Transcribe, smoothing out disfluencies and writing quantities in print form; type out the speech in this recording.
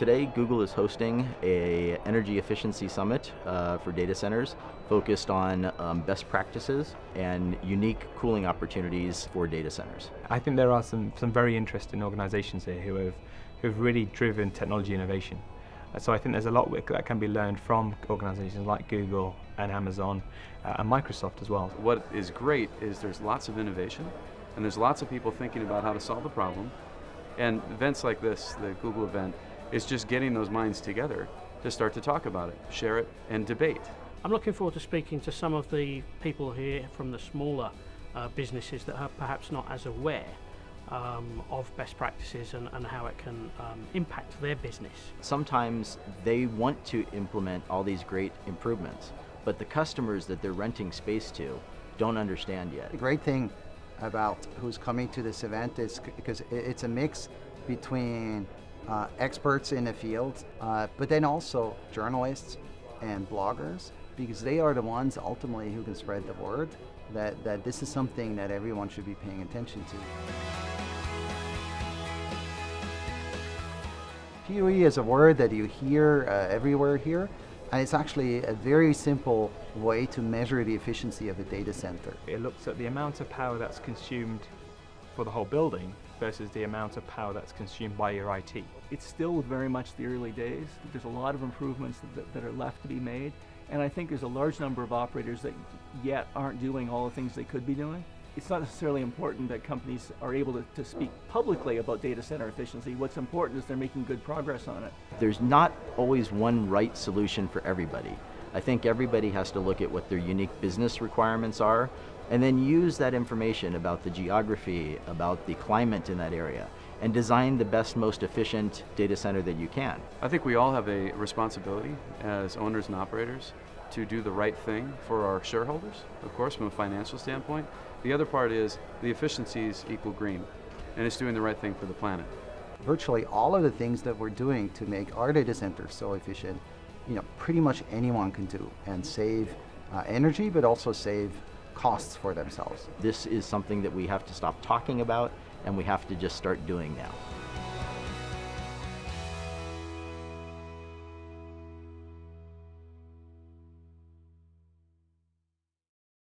Today, Google is hosting a energy efficiency summit for data centers focused on best practices and unique cooling opportunities for data centers. I think there are some very interesting organizations here who've really driven technology innovation. So I think there's a lot that can be learned from organizations like Google and Amazon and Microsoft as well. What is great is there's lots of innovation and there's lots of people thinking about how to solve the problem. And events like this, the Google event, is just getting those minds together to start to talk about it, share it, and debate. I'm looking forward to speaking to some of the people here from the smaller businesses that are perhaps not as aware of best practices and how it can impact their business. Sometimes they want to implement all these great improvements, but the customers that they're renting space to don't understand yet. The great thing about who's coming to this event is because it's a mix between experts in the field, but then also journalists and bloggers, because they are the ones ultimately who can spread the word that this is something that everyone should be paying attention to. PoE is a word that you hear everywhere here, and it's actually a very simple way to measure the efficiency of a data center. It looks at the amount of power that's consumed for the whole building versus the amount of power that's consumed by your IT. It's still very much the early days. There's a lot of improvements that are left to be made, and I think there's a large number of operators that yet aren't doing all the things they could be doing. It's not necessarily important that companies are able to speak publicly about data center efficiency. What's important is they're making good progress on it. There's not always one right solution for everybody. I think everybody has to look at what their unique business requirements are and then use that information about the geography, about the climate in that area, and design the best, most efficient data center that you can. I think we all have a responsibility as owners and operators to do the right thing for our shareholders, of course, from a financial standpoint. The other part is the efficiencies equal green, and it's doing the right thing for the planet. Virtually all of the things that we're doing to make our data centers so efficient, pretty much anyone can do and save energy, but also save costs for themselves. This is something that we have to stop talking about and we have to just start doing now.